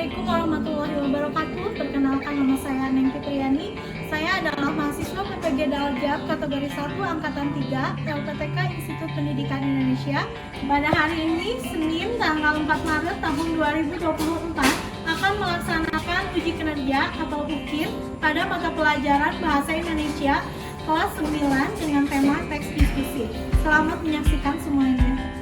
Assalamualaikum warahmatullahi wabarakatuh. Perkenalkan, nama saya Neng Fitriani. Saya adalah mahasiswa PPG Daljab kategori 1 angkatan 3 LPTK Institut Pendidikan Indonesia. Pada hari ini, Senin tanggal 4 Maret tahun 2024, akan melaksanakan uji kinerja atau UKIR pada mata pelajaran Bahasa Indonesia kelas 9 dengan tema teks diskusi. Selamat menyaksikan semuanya.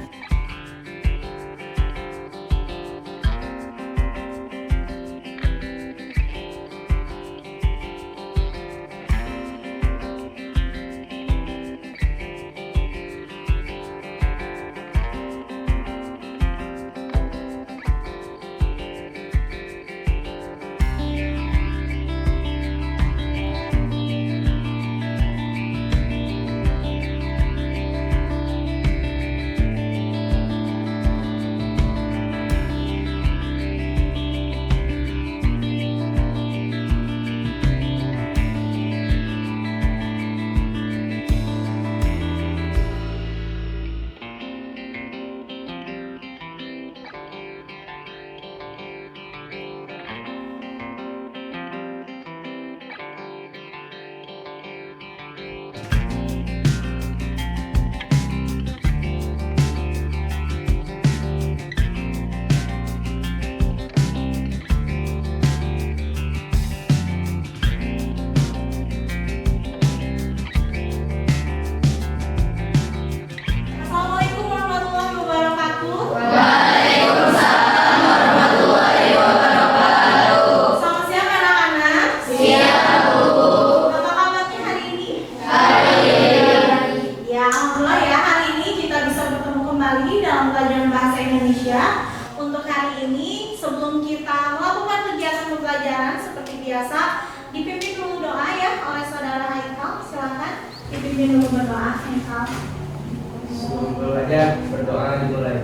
Dalam pelajaran Bahasa Indonesia. Untuk hari ini, sebelum kita melakukan kegiatan pembelajaran seperti biasa, dipimpin dulu doa ya oleh saudara Haikal. Silakan dipimpin dulu berdoa, Haikal. Sebelum belajar, berdoa dimulai.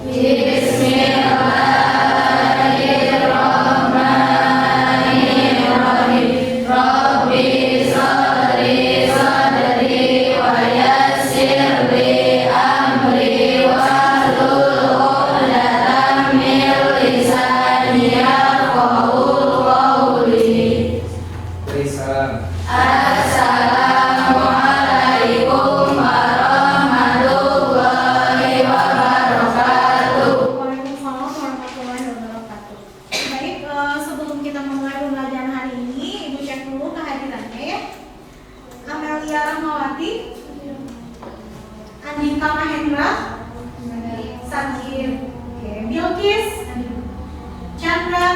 Bismillahirrahmanirrahim. Rabbi sadri sadri wa yassir li amri wahlul 'uqdatam min lisani yafqahu qawli. Assalamualaikum warahmatullahi wabarakatuh. Waalaikumsalam warahmatullahi wabarakatuh. Baik, sebelum kita memulai pembelajaran hari ini, Ibu cek dulu kehadirannya ya. Amelia Rahmawati, Andika Mahendra, Sakir, Bilkis, Chandra,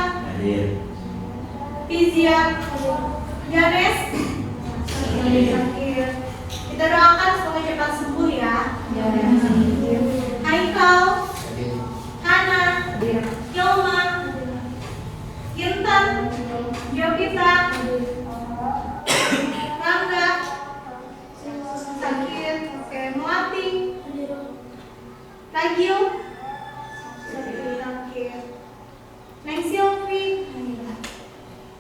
Pizia, Ganes, Sakir. Kita doakan semoga cepat sembuh ya. Haikal, Hana, Yoma, Intan, Jovita, Rangga, Sakir, Melati, Ragil, Sakir, Neng Silvi,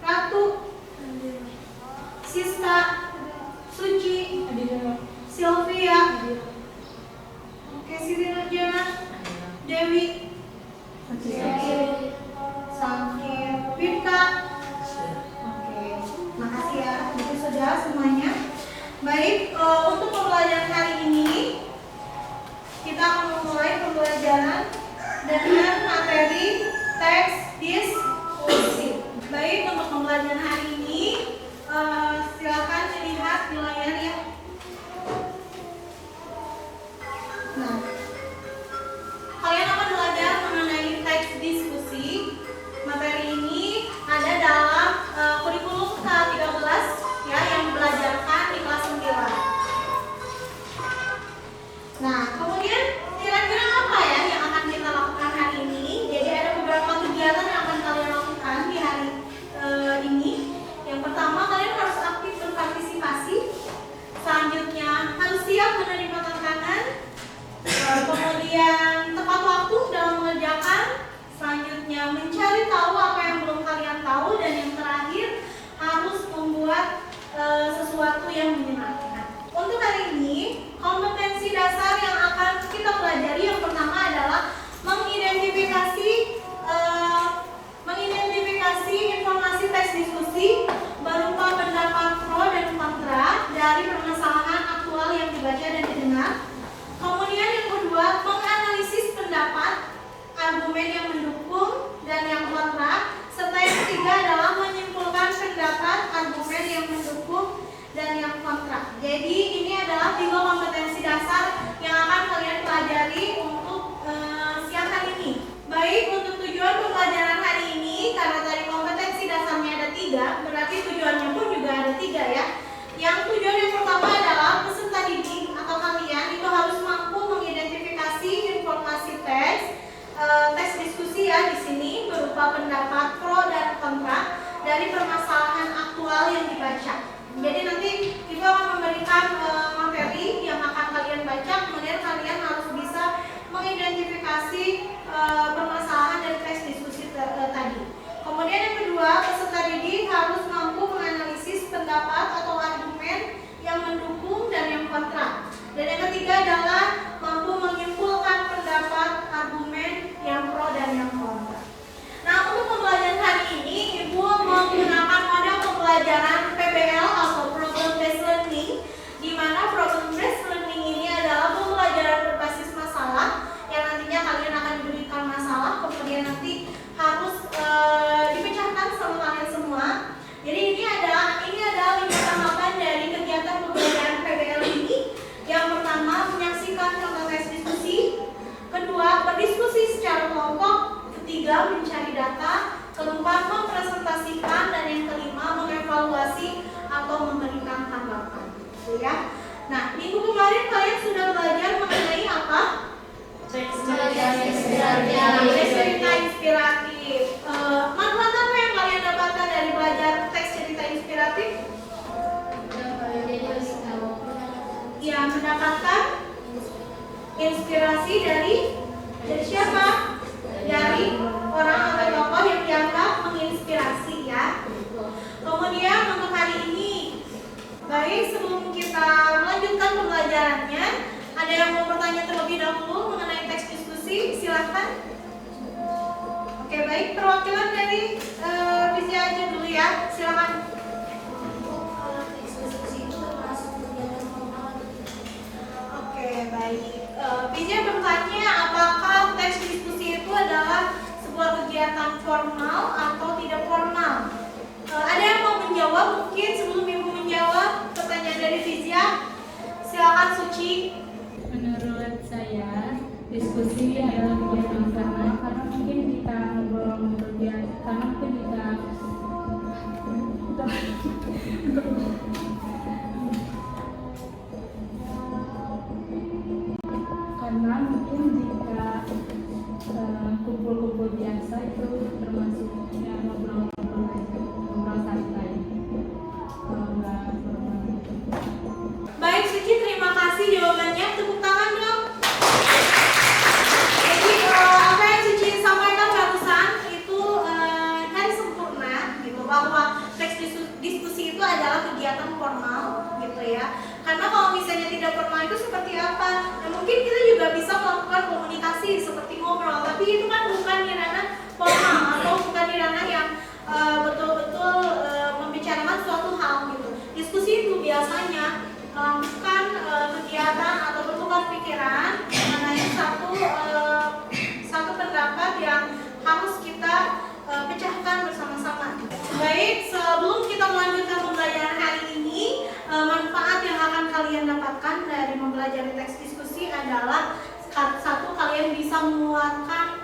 Ratu, Sista, Suci, Sylvia, Siti Nurjana, Dewi, Sakir, Wika. Makasih ya, itu saudara semuanya. Baik, untuk pembelajaran hari ini kita akan memulai pembelajaran dengan materi teks diskusi. Baik, untuk pembelajaran hari ini silakan dilihat di layar ya. Nah, kalian akan belajar mengenai teks diskusi. Materi ini ada dalam kurikulum K13 ya, yang dibelajarkan di kelas 9. Nah, kemudian kira-kira apa ya yang akan kita lakukan hari ini? Jadi ada beberapa kegiatan yang akan kalian lakukan di hari ini. Yang pertama, kalian harus aktif berpartisipasi. Selanjutnya, harus siap menerima tantangan. Kemudian tepat waktu dalam mengerjakan. Selanjutnya, mencari tahu apa yang belum kalian tahu. Dan yang terakhir, harus membuat sesuatu yang menyenangkan. Untuk hari ini, kompetensi dasar yang akan kita pelajari yang pertama adalah mengidentifikasi dari permasalahan aktual yang dibaca. Jadi nanti Ibu akan memberikan materi yang akan kalian baca, kemudian kalian harus bisa mengidentifikasi permasalahan dari teks diskusi tadi. Kemudian yang kedua, peserta didik harus mampu menganalisis pendapat atau argumen yang mendukung dan yang kontra. Dan yang ketiga adalah mampu menyimpulkan pendapat argumen yang pro dan yang kontra. Nah, untuk pembelajaran hari ini, Ibu menggunakan model pembelajaran PBL atau Problem Based Learning, di mana Problem Based Learning ini adalah pembelajaran berbasis masalah, yang nantinya kalian akan diberikan masalah, kemudian nanti harus dipecahkan sama kalian semua. Jadi ini adalah 5 tahapan dari kegiatan pembelajaran PBL ini. Yang pertama, menyaksikan contoh teks diskusi. Kedua, berdiskusi secara kelompok. Ketiga, mencari data. Keempat, mempresentasikan. Dan yang kelima, mengevaluasi atau memberikan tanggapan. Gitu ya. Nah, minggu kemarin kalian sudah belajar mengenai apa? Teks cerita inspiratif. Manfaat apa yang kalian dapatkan dari belajar teks cerita inspiratif? Ya, mendapatkan inspirasi dari siapa? Dari orang atau tokoh yang dianggap menginspirasi ya. Kemudian untuk hari ini, baik sebelum kita melanjutkan pembelajarannya, ada yang mau bertanya terlebih dahulu mengenai teks diskusi? Silahkan. Oke, baik, perwakilan dari Vizia aja dulu ya, silakan. Oke, baik. Vizia bertanya, apakah teks diskusi itu adalah sebuah kegiatan formal atau tidak formal? Ada yang mau menjawab? Mungkin sebelum Ibu menjawab pertanyaan dari Vizia, silakan Suci. Menurut saya, diskusi adalah kegiatan formal karena mungkin kita ngobrol-ngobrol biasa, karena mungkin kita karena mungkin jika kumpul-kumpul biasa itu termasuk ya ngobrol-ngobrol aja, ngobrol santai, kalau nggak formal. Baik Suci, terima kasih jawabannya. Tepuk tangan dong. Jadi apa yang Suci sampaikan barusan itu nyaris sempurna gitu, bahwa teks diskusi itu adalah kegiatan formal gitu ya. Karena kalau misalnya tidak formal itu seperti apa? Ya, mungkin kita juga bisa melakukan komunikasi seperti ngobrol, tapi itu kan bukan di ranah formal atau bukan di ranah yang betul-betul membicarakan suatu hal gitu. Diskusi itu biasanya melakukan kegiatan atau bertukar pikiran mengenai satu pendapat yang harus kita pecahkan bersama-sama. Baik, sebelum kita melanjutkan pembelajaran hari ini, manfaat yang akan kalian dapatkan dari mempelajari teks diskusi adalah satu, kalian bisa mengeluarkan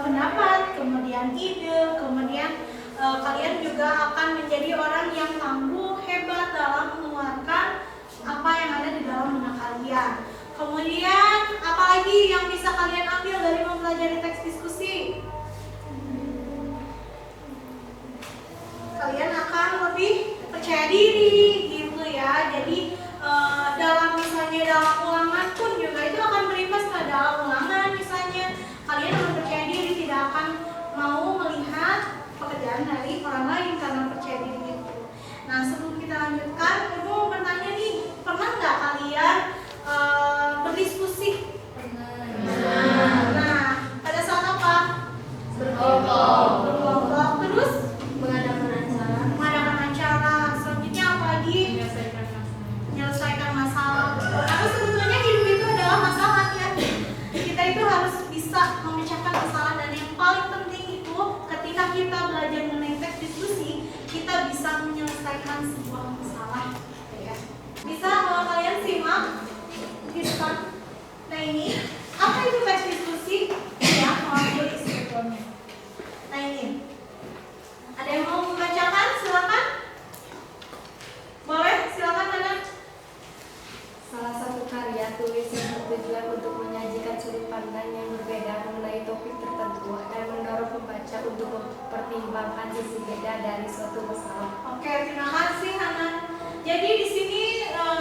pendapat, kemudian ide, kemudian kalian juga akan menjadi orang yang tangguh, hebat dalam mengeluarkan apa yang ada di dalam benak kalian. Kemudian apalagi yang bisa kalian ambil dari mempelajari teks diskusi? Kalian akan lebih percaya diri gitu ya. Jadi misalnya dalam ulangan pun juga itu akan berimbas ke dalam ulangan. Misalnya kalian akan percaya diri, tidak akan mau melihat pekerjaan dari orang lain karena percaya diri itu. Nah, sebelum kita lanjutkan, Ibu mau bertanya nih, pernah nggak kalian berdiskusi? Nah, pada saat apa? Berkelompok. Terus mengadakan acara. Selanjutnya apa lagi? Menyelesaikan masalah. Karena sebetulnya hidup itu adalah masalah ya. Kita itu harus bisa memecahkan masalah, dan yang paling penting itu ketika kita belajar mengenai teks diskusi, kita bisa menyelesaikan sebuah masalah. Ya. Bisa kalian simak di depan. Nah ini, apa itu teks diskusi? Ya, mewakili sebetulnya. Nah ini, ada yang mau membacakan? Silakan. Boleh, silakan Nana. Salah satu karya tulis yang bertujuan untuk menyajikan sudut pandang yang berbeda mengenai topik tertentu dan mendorong pembaca untuk untuk mempertimbangkan sisi beda dari suatu masalah. Oke, terima kasih Hana. Jadi di sini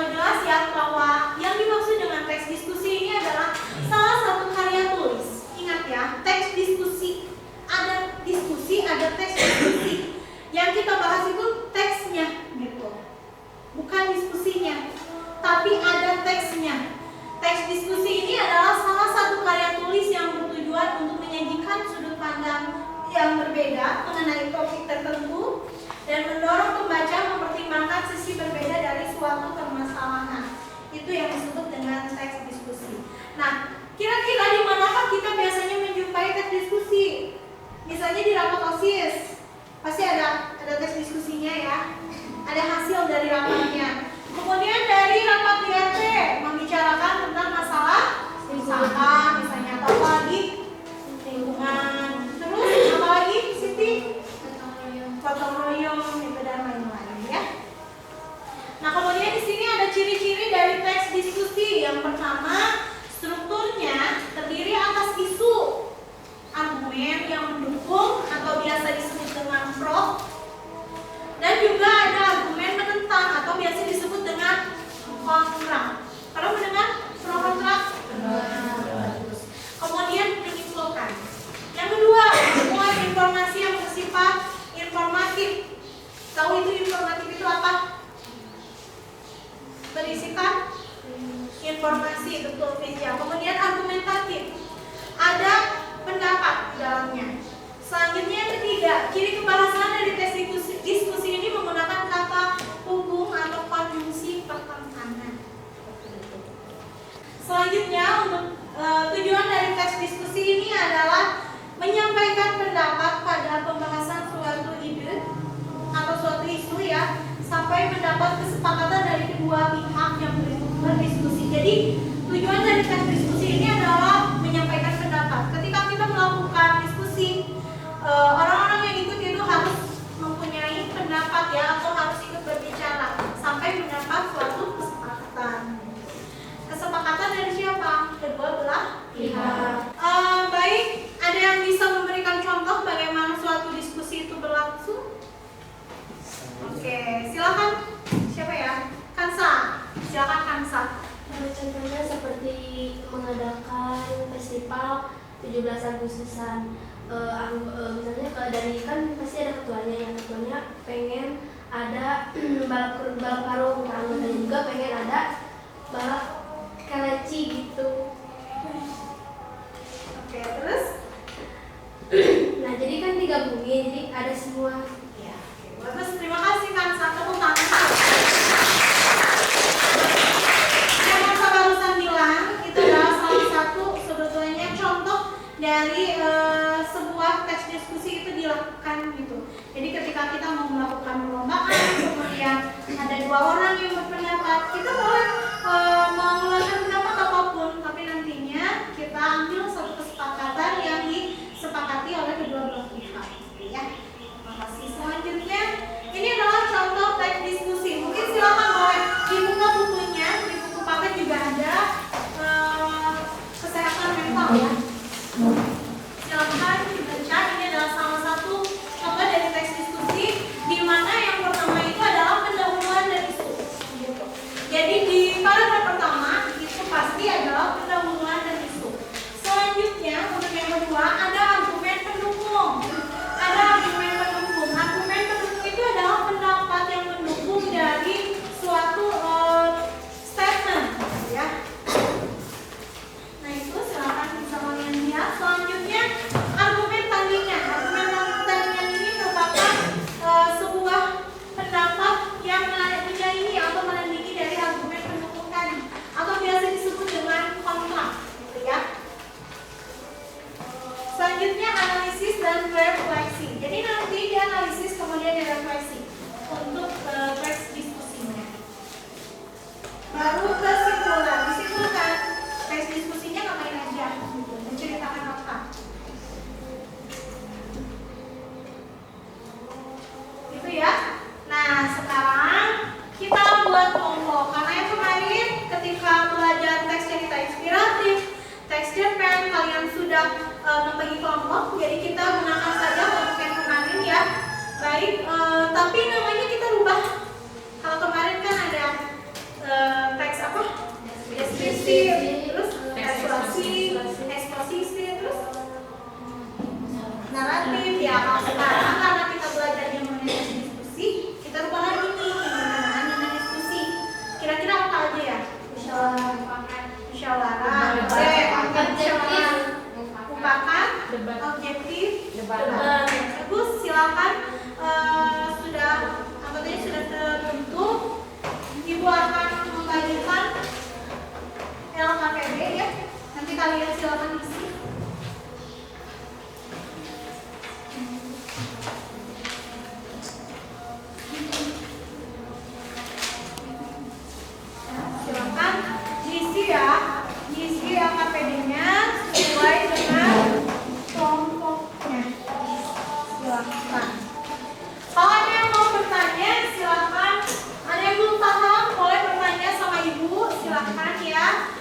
jelas ya bahwa yang dimaksud dengan teks diskusi ini adalah salah satu karya tulis. Ingat ya, teks diskusi. Ada diskusi, ada teks diskusi. Yang kita bahas itu teksnya gitu. Bukan diskusinya, tapi ada teksnya. Teks diskusi ini adalah salah satu karya tulis yang bertujuan untuk menyajikan sudut pandang yang berbeda mengenai topik tertentu dan mendorong pembaca mempertimbangkan sisi berbeda dari suatu permasalahan. Itu yang disebut dengan teks diskusi. Nah, kira-kira di manakah kita biasanya menjumpai teks diskusi? Misalnya di rapat OSIS, pasti ada teks diskusinya ya. Ada hasil dari rapatnya. Kemudian dari rapat DRT membicarakan tentang masalah sampah misalnya, atau apa lagi lingkungan. Terus apa lagi Siti? Gotong royong itu dan lain-lain ya. Nah kemudian di sini ada ciri-ciri dari teks diskusi. Yang pertama, strukturnya terdiri atas isu, argumen yang mendukung atau biasa disebut dengan pro, dan juga ada argumen menentang atau biasa disebut dengan kontra. Kalau mendengar pro kontra? Kemudian menyimpulkan. Yang kedua, muat informasi yang bersifat informatif. Tahu itu informatif itu apa? Berisikan informasi, betul Fizia. Kemudian argumentatif. Ada pendapat di dalamnya. Selanjutnya yang ketiga, ciri kebahasan dari teks diskusi ini menggunakan kata hubung atau konjungsi pertentangan. Selanjutnya untuk tujuan dari teks diskusi ini adalah menyampaikan pendapat pada pembahasan suatu ide atau suatu isu ya, sampai mendapat kesepakatan dari kedua pihak yang berdiskusi. Jadi tujuan dari teks diskusi ini adalah menyampaikan pendapat. Ketika kita melakukan diskusi, orang-orang yang ikut itu harus mempunyai pendapat ya, atau harus ikut berbicara sampai mendapat suatu kesepakatan. Kesepakatan dari siapa? Kedua belah pihak. Baik, ada yang bisa memberikan contoh bagaimana suatu diskusi itu berlangsung? Oke, silakan. Siapa ya? Kansa. Silakan Kansa. Contohnya seperti mengadakan festival 17 Agustusan. Misalnya dari kan pasti ada ketuanya, yang ketuanya pengen ada balap karung, anggotanya juga pengen ada balap kelinci gitu. Oke, terus? Nah jadi kan digabungin, jadi ada semua. Ya, bagus. Terima kasih Kansa. Tepuk tangan. Yang Kansa barusan bilang itu adalah salah satu sebetulnya contoh dari sebuah teks diskusi itu dilakukan gitu. Jadi ketika kita mau melakukan perlombaan, kemudian ada dua orang yang berpendapat, kita boleh mengeluarkan pendapat apapun, tapi nantinya kita ambil satu kesepakatan yang disepakati oleh kedua belah pihak. Ya, terima kasih. Selanjutnya, ini adalah contoh teks diskusi. Mungkin silakan boleh dibuka bukunya, di buku paket juga ada kesehatan mental ya. Silakan dibaca. Ini adalah salah satu contoh dari teks diskusi, di mana yang pertama itu adalah pendahuluan dari isu. Gitu. Jadi di paragraf pertama itu Bagus, silakan. Sudah anggotanya sudah terbentuk. Ibu akan membagikan LKPD ya. Nanti kalian silakan isi. Silakan diisi ya. Diisi LKPD-nya sesuai dengan kelompoknya. Silakan. Kalau ada yang mau bertanya, silakan. Ada yang belum paham, boleh bertanya sama ibu. Silakan ya,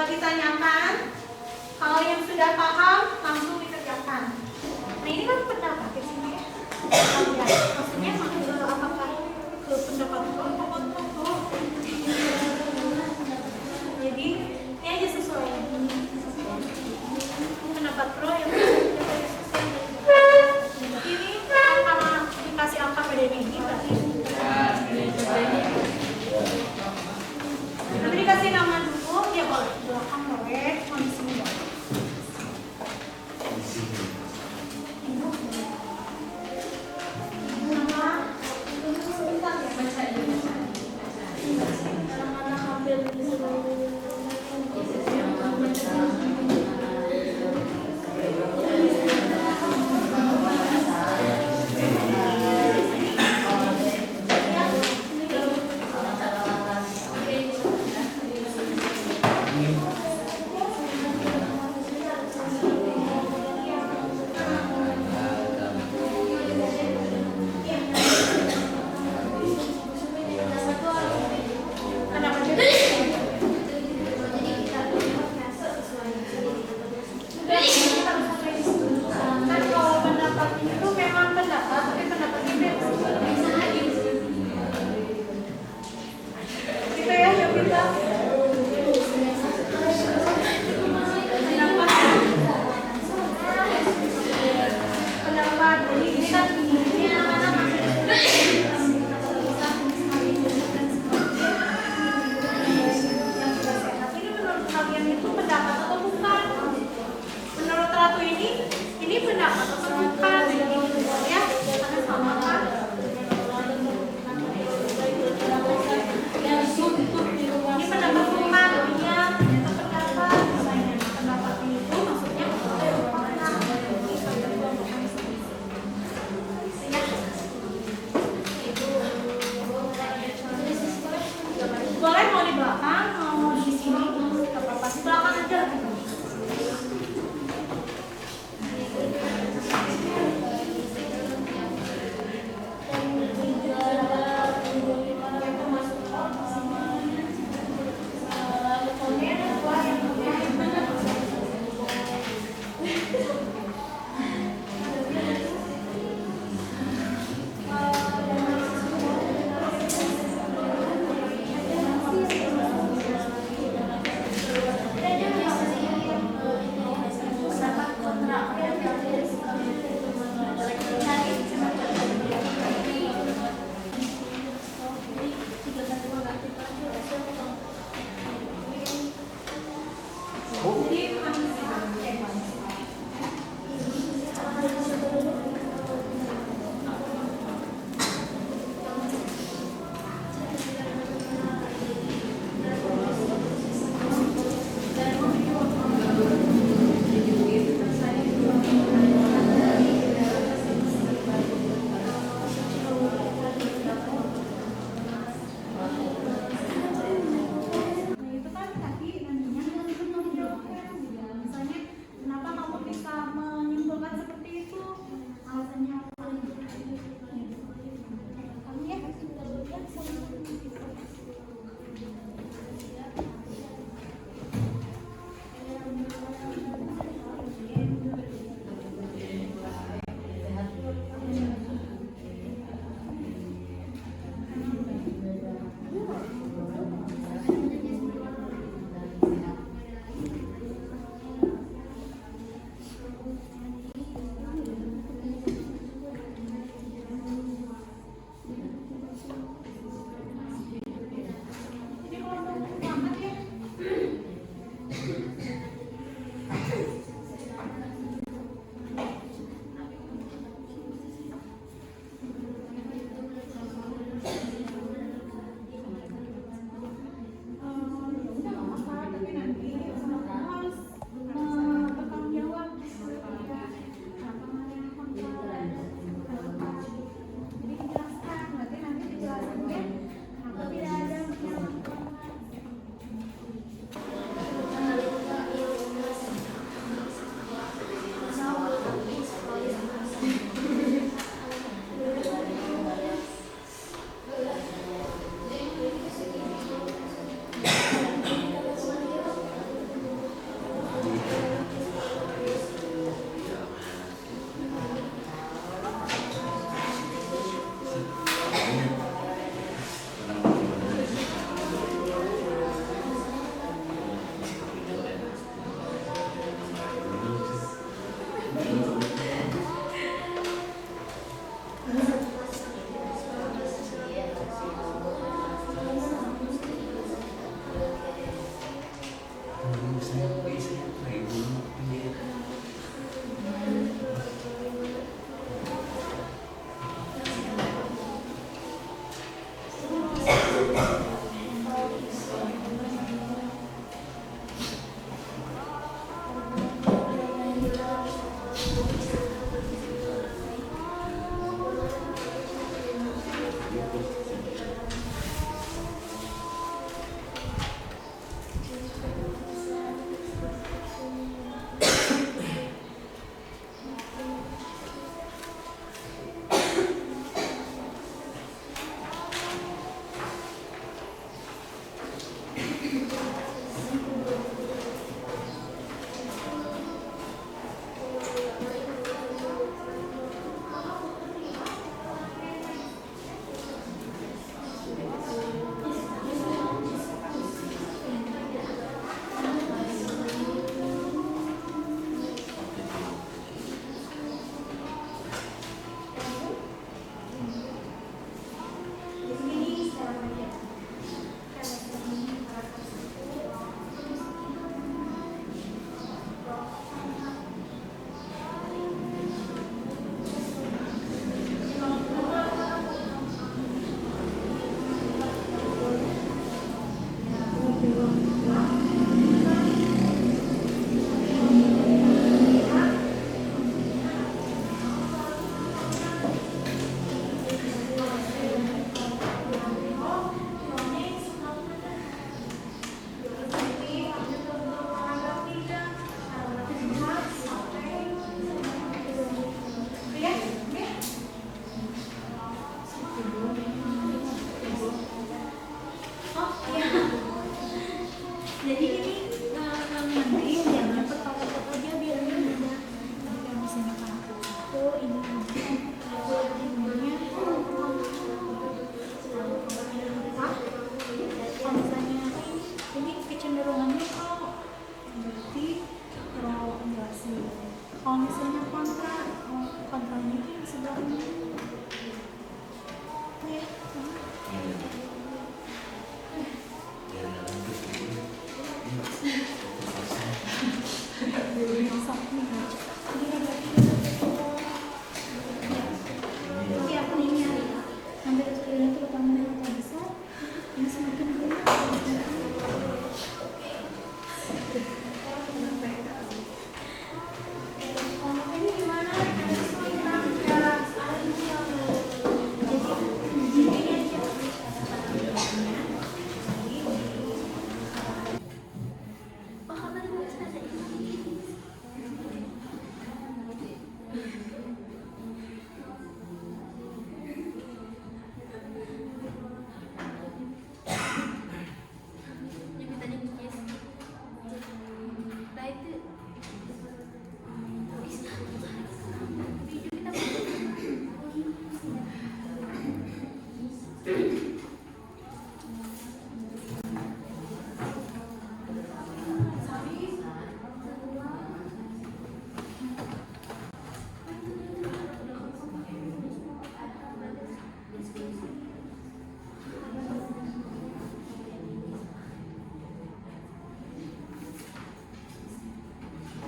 ditanyakan. Kalau yang sudah paham, langsung dikerjakan. Nah ini kan pendapat di sini ya. Maksudnya apakah ke pendapat kelompok? Jadi ini aja sesuai. Pendapat pro yang ini karena dikasih angka PDB ini berarti nanti dikasih nama dulu ya, boleh belakang boleh, kondisi boleh. Nama sebentar ya, baca ini mana hampir di seluruh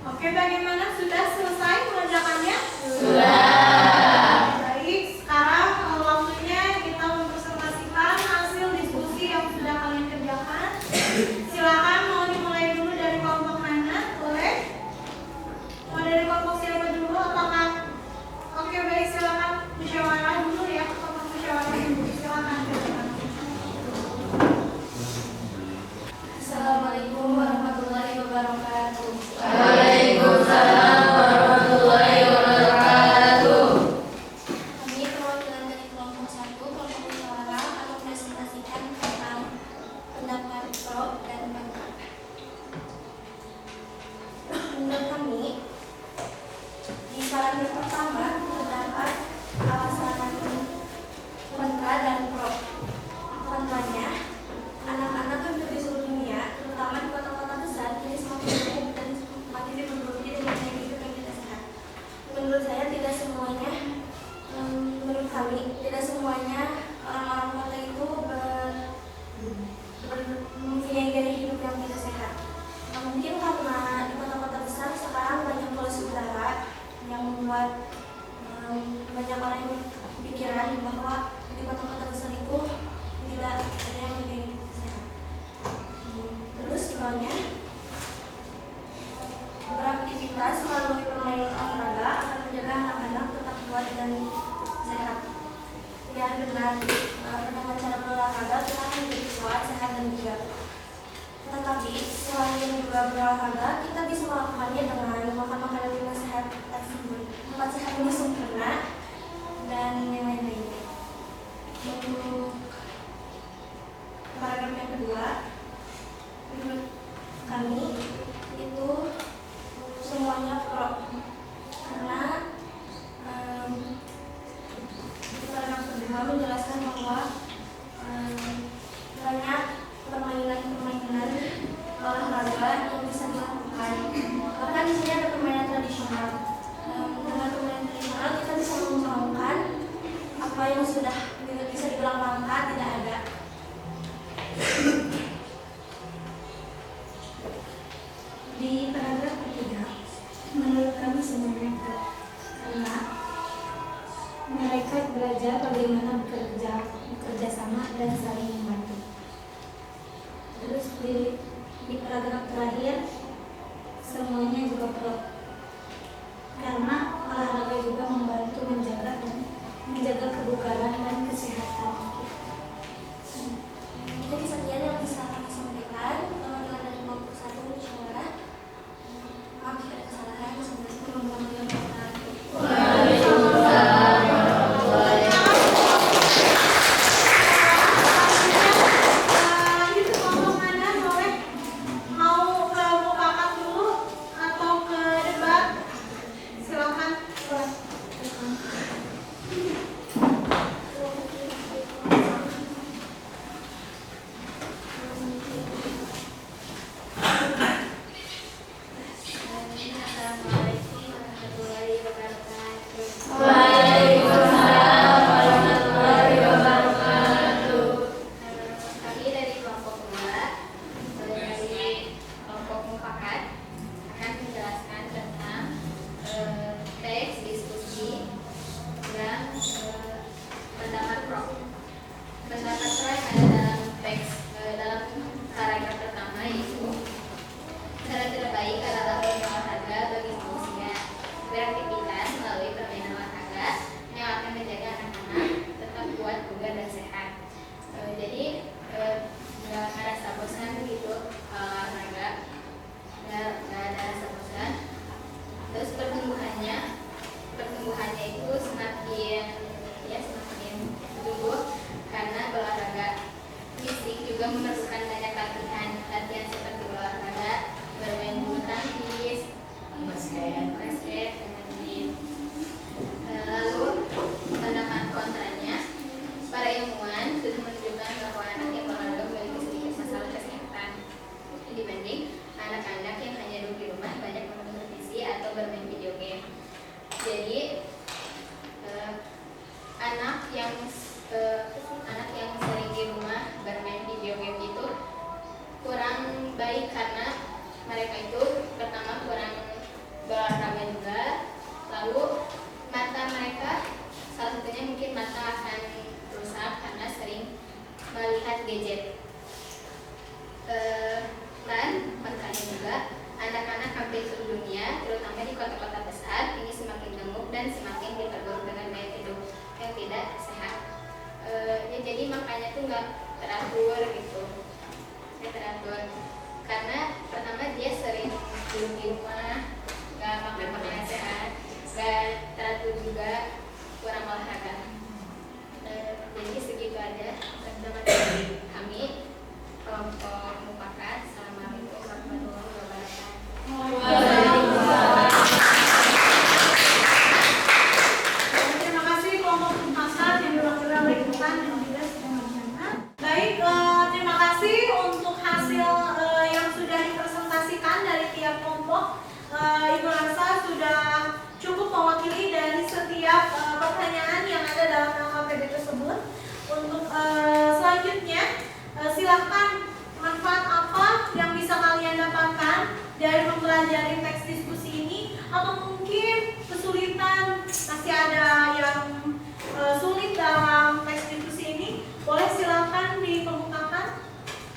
Oke, bagaimana? Sudah selesai mengerjakannya? Sudah. Baik, sekarang waktunya kita mempresentasikan hasil diskusi yang sudah kalian kerjakan. Silakan, mau dimulai dulu dari kelompok mana? Boleh? Mau dari kelompok siapa dulu? Apakah? Oke, baik, silakan musyawarah dulu ya. Kelompok musyawarah dulu. Silakan. Assalamualaikum warahmatullahi wabarakatuh. Waalaikumsalam warahmatullahi wabarakatuh. Kami perwakilan dari kelompok 1, kelompok musyawarah akan mempresentasikan tentang pendapat pro dan kontra. Menurut kami, di paragraf pertama terdapat alasan kontra dan pro. Kontranya, anak-anak yang hidup di seluruh dunia, terutama di kota-kota besar, kini semakin banyak dan semakin diperburuki dengan gaya hidup yang tidak sehat. Menurut saya tidak semuanya, menurut kami tidak semuanya orang-orang kota itu mempunyai gaya hidup yang tidak sehat. Mungkin karena di kota-kota besar sekarang banyak polusi udara yang membuat banyak orang yang pikiran bahwa di kota-kota besar itu tidak ada yang gaya hidup sehat. Terus soalnya beraktivitas melalui permainan olahraga akan menjaga anak-anak tetap kuat dan sehat. Ya, dengan cara berolahraga kita akan menjadi kuat, sehat dan bugar. Tetapi selain juga berolahraga, kita bisa melakukannya dengan makan makanan yang sehat tersebut. Empat sehat ini sempurna dan yang lain-lainnya. Untuk paragraf yang kedua, menurut kami itu semuanya pro, karena di paragraf kedua menjelaskan bahwa banyak permainan olahraga yang bisa dilakukan. Bahkan di sini ada permainan tradisional. Dengan permainan tradisional kita bisa mengembangkan apa yang sudah bisa dibilang langka tidak ada. Di paragraf ketiga, menurut kami semuanya pro, karena mereka belajar bagaimana bekerja sama dan saling membantu. Terus di paragraf terakhir semuanya juga pro, karena olahraga juga membantu menjaga kebugaran dan kesehatan. Jadi sekian yang bisa kami sampaikan. Teman-teman dari kelompok 1 musyawarah, maaf jika ada kesalahan. Assalamualaikum warahmatullahi wabarakatuh. Waalaikumsalam warahmatullahi Lanjut ke kelompok mana? Boleh? Mau ke Bu Kakak dulu atau ke yang anak yang sering di rumah bermain video game itu kurang baik karena mereka itu pertama kurang berolahraga juga, lalu mata mereka salah satunya mungkin mata akan rusak karena sering melihat gadget. Dan makanya juga anak-anak hampir seluruh dunia, terutama di kota-kota besar, ini semakin gemuk dan semakin diperburuk dengan gaya hidup yang tidak sehat. Ya, jadi makanya tuh nggak teratur gitu, nggak teratur. Karena pertama dia sering duduk di rumah, nggak makan makanan sehat, nggak teratur juga, kurang olahraga. Jadi segitu aja teman-teman dari kami kelompok Mufakat. Assalamualaikum warahmatullahi wabarakatuh. Terima kasih kelompok Mufakat yang diwakili oleh Intan dan juga Sedang. Baik, terima kasih untuk hasil yang sudah dipresentasikan dari tiap kelompok. Ibu rasa sudah cukup mewakili dari setiap pertanyaan yang ada dalam LKPD tersebut. Untuk selanjutnya, silahkan manfaat apa yang bisa kalian dapatkan dari mempelajari teks diskusi ini, atau mungkin kesulitan, masih ada yang sulit dalam teks diskusi ini, boleh silahkan dikemukakan.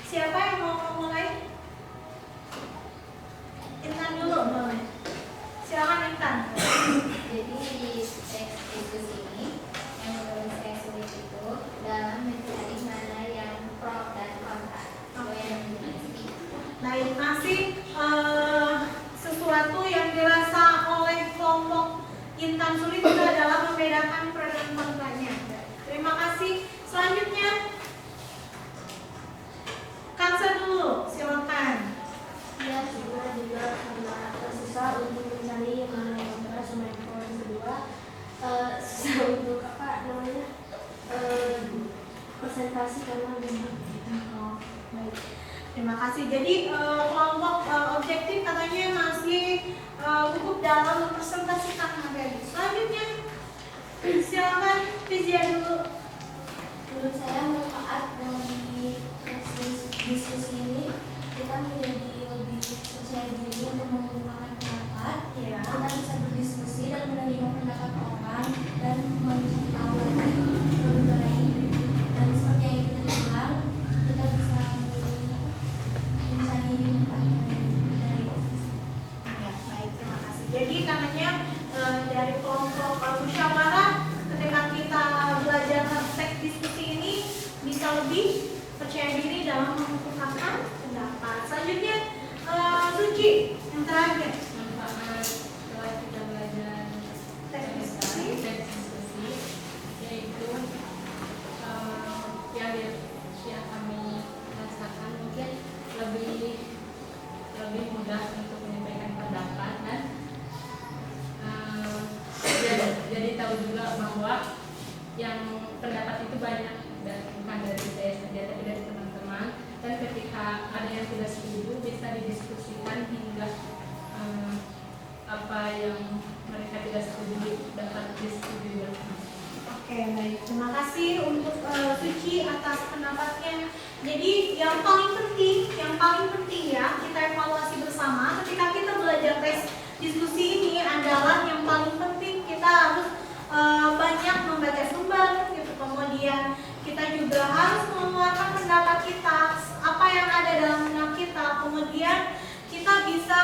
Siapa yang mau mulai? Intan dulu boleh. Silakan Intan. Jadi di teks diskusi ini yang menurut saya sulit itu dalam mencari mana yang pro dan kontra. Baik, masih sesuatu yang dirasa oleh kelompok Intan sulit itu adalah membedakan pro dan kontranya. Terima kasih. Selanjutnya Kansa dulu, silakan. Ya, saya juga karena susah untuk mencari mana yang kontra sama yang pro. Yang kedua, susah untuk presentasi karena memang. Baik, terima kasih. Jadi kelompok objektif katanya masih cukup dalam mempresentasikan materi. Selanjutnya silakan Fizia dulu. Menurut saya manfaat dari diskusi ini kita menjadi lebih percaya diri untuk mengungkapkan pendapat. Ya. Kita bisa berdiskusi dan menerima pendapat orang dan mencari tahu lagi lebih baik. Dan seperti yang kita bilang, kita bisa mencari manfaat dari Ya, baik, terima kasih. Jadi katanya dari kelompok musyawarah, ketika kita belajar teks diskusi ini bisa lebih percaya diri dalam mengungkapkan pendapat. Selanjutnya Suci yang terakhir. Manfaat setelah kita belajar Teks diskusi. yaitu yang kami rasakan mungkin lebih mudah untuk menyampaikan pendapat dan jadi tahu juga bahwa yang pendapat itu banyak dan bukan dari saya saja tapi dari teman-teman, dan ketika ada yang tidak setuju bisa didiskusikan hingga apa yang mereka tidak setuju dapat disetujui bersama. Oke, baik. Terima kasih untuk Suci atas pendapatnya. Jadi yang paling penting ya kita evaluasi bersama ketika kita belajar teks diskusi ini adalah yang paling penting kita harus banyak membaca sumber gitu. Kemudian kita juga harus mengeluarkan pendapat kita, apa yang ada dalam benak kita. Kemudian kita bisa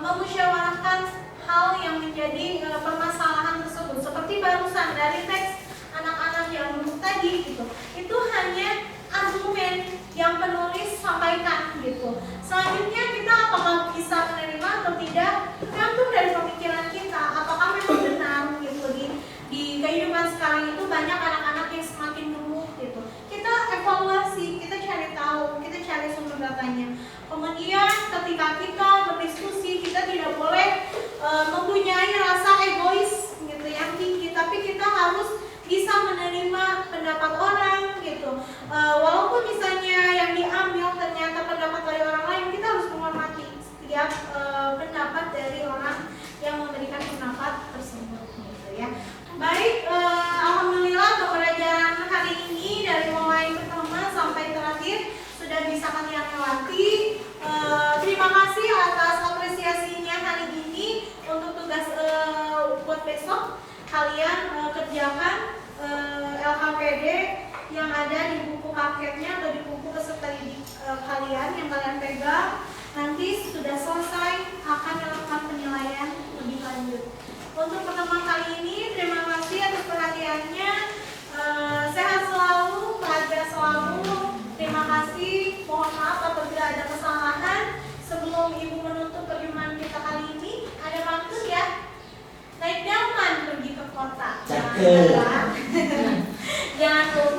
memusyawarahkan hal yang menjadi permasalahan tersebut. Seperti barusan dari teks anak-anak yang duduk tadi gitu. Itu hanya argumen yang penulis sampaikan gitu. Selanjutnya kita apakah bisa menerima atau tidak tergantung dari pemikiran kita. Apakah memang benar gitu di kehidupan sekarang itu banyak anak-anak yang semakin gemuk gitu. Kita evaluasi, kita cari tahu, kita cari sumber datanya. Kemudian ketika kita berdiskusi kita tidak boleh mempunyai rasa egois gitu yang tinggi, tapi kita harus bisa menerima pendapat orang gitu. Walaupun misalnya yang diambil ternyata pendapat dari orang lain, kita harus menghormati setiap pendapat dari orang yang memberikan pendapat tersebut gitu ya. Baik, alhamdulillah kalian lewati. Terima kasih atas apresiasinya hari ini. Untuk tugas buat besok kalian kerjakan LKPD yang ada di buku paketnya atau di buku peserta didik kalian yang kalian pegang. Nanti sudah selesai akan melakukan penilaian lebih lanjut. Untuk pertemuan kali ini terima kasih atas perhatiannya. Sehat selalu, bahagia selalu. Terima kasih. Mohon maaf apabila ada kesalahan. Sebelum Ibu menutup perjumpaan kita kali ini, ada pantun ya. Naik delman pergi ke kota. Jangan lupa